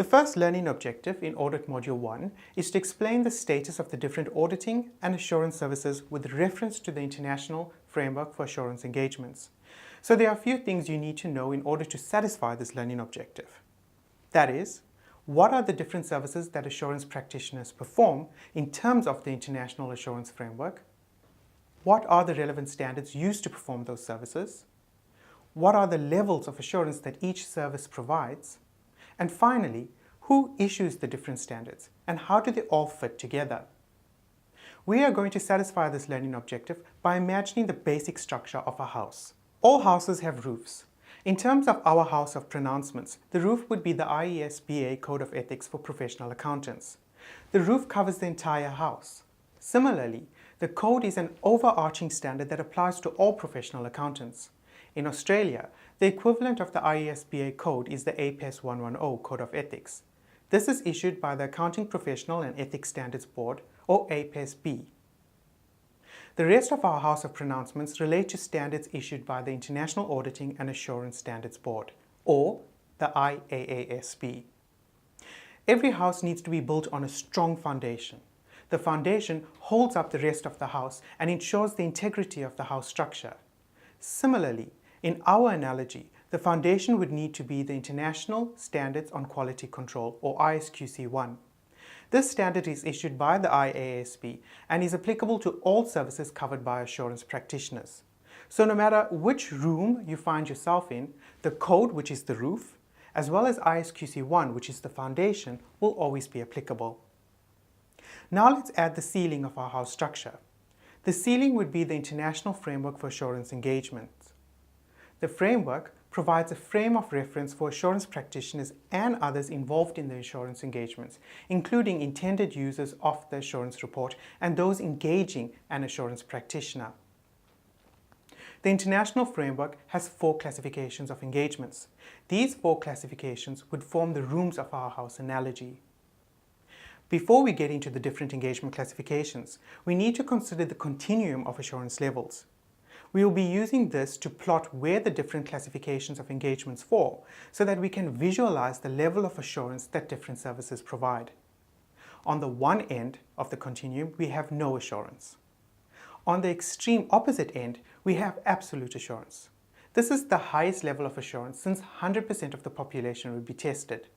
The first learning objective in Audit Module 1 is to explain the status of the different auditing and assurance services with reference to the International Framework for Assurance Engagements. So there are a few things you need to know in order to satisfy this learning objective. That is, what are the different services that assurance practitioners perform in terms of the International Assurance Framework? What are the relevant standards used to perform those services? What are the levels of assurance that each service provides? And finally, who issues the different standards and how do they all fit together? We are going to satisfy this learning objective by imagining the basic structure of a house. All houses have roofs. In terms of our house of pronouncements, the roof would be the IESBA Code of Ethics for Professional Accountants. The roof covers the entire house. Similarly, the code is an overarching standard that applies to all professional accountants. In Australia, the equivalent of the IESBA code is the APES 110 Code of Ethics. This is issued by the Accounting Professional and Ethics Standards Board, or APES-B. The rest of our House of Pronouncements relate to standards issued by the International Auditing and Assurance Standards Board, or the IAASB. Every house needs to be built on a strong foundation. The foundation holds up the rest of the house and ensures the integrity of the house structure. Similarly, in our analogy, the foundation would need to be the International Standards on Quality Control, or ISQC1. This standard is issued by the IAASB and is applicable to all services covered by assurance practitioners. So no matter which room you find yourself in, the code, which is the roof, as well as ISQC1, which is the foundation, will always be applicable. Now let's add the ceiling of our house structure. The ceiling would be the International Framework for Assurance Engagements. The framework provides a frame of reference for assurance practitioners and others involved in the assurance engagements, including intended users of the assurance report and those engaging an assurance practitioner. The International Framework has 4 classifications of engagements. These 4 classifications would form the rooms of our house analogy. Before we get into the different engagement classifications, we need to consider the continuum of assurance levels. We will be using this to plot where the different classifications of engagements fall so that we can visualize the level of assurance that different services provide. On the one end of the continuum, we have no assurance. On the extreme opposite end, we have absolute assurance. This is the highest level of assurance since 100% of the population will be tested.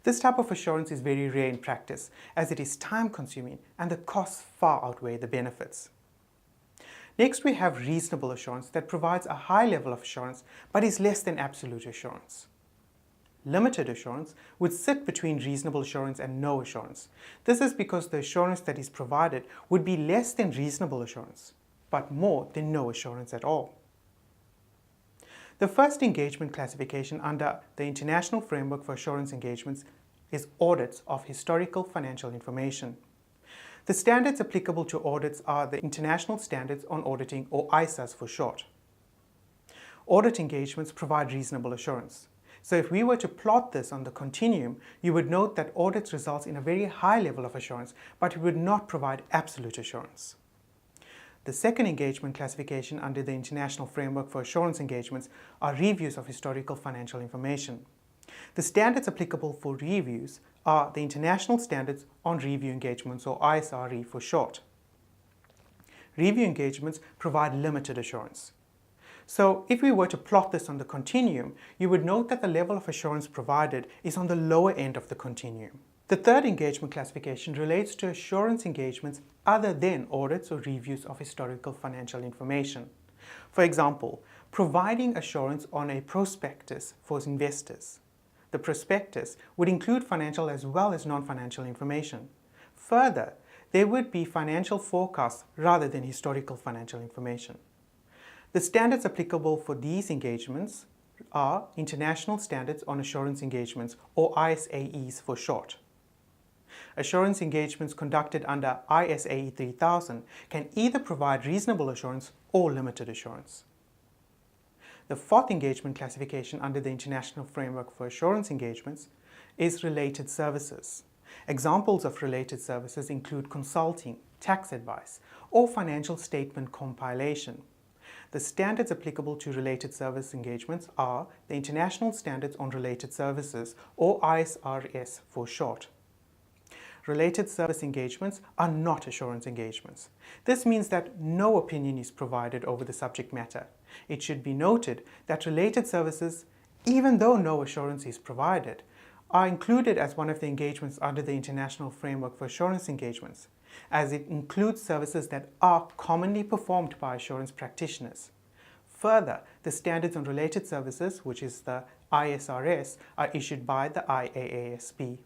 This type of assurance is very rare in practice as it is time-consuming and the costs far outweigh the benefits. Next, we have reasonable assurance that provides a high level of assurance but is less than absolute assurance. Limited assurance would sit between reasonable assurance and no assurance. This is because the assurance that is provided would be less than reasonable assurance, but more than no assurance at all. The first engagement classification under the International Framework for Assurance Engagements is audits of historical financial information. The standards applicable to audits are the International Standards on Auditing, or ISAs for short. Audit engagements provide reasonable assurance. So if we were to plot this on the continuum, you would note that audits results in a very high level of assurance, but it would not provide absolute assurance. The second engagement classification under the International Framework for Assurance Engagements are reviews of historical financial information. The standards applicable for reviews are the International Standards on Review Engagements, or ISRE for short. Review engagements provide limited assurance. So if we were to plot this on the continuum, you would note that the level of assurance provided is on the lower end of the continuum. The third engagement classification relates to assurance engagements other than audits or reviews of historical financial information. For example, providing assurance on a prospectus for investors. The prospectus would include financial as well as non-financial information. Further, there would be financial forecasts rather than historical financial information. The standards applicable for these engagements are International Standards on Assurance Engagements, or ISAEs for short. Assurance engagements conducted under ISAE 3000 can either provide reasonable assurance or limited assurance. The fourth engagement classification under the International Framework for Assurance Engagements is related services. Examples of related services include consulting, tax advice, or financial statement compilation. The standards applicable to related service engagements are the International Standards on Related Services, or ISRS for short. Related service engagements are not assurance engagements. This means that no opinion is provided over the subject matter. It should be noted that related services, even though no assurance is provided, are included as one of the engagements under the International Framework for Assurance Engagements, as it includes services that are commonly performed by assurance practitioners. Further, the Standards on Related Services, which is the ISRS, are issued by the IAASB.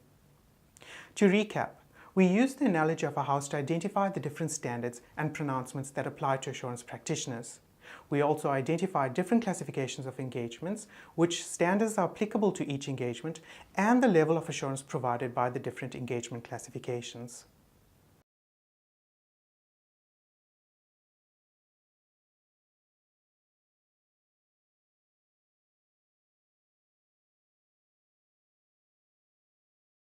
To recap, we used the analogy of a house to identify the different standards and pronouncements that apply to assurance practitioners. We also identified different classifications of engagements, which standards are applicable to each engagement, and the level of assurance provided by the different engagement classifications.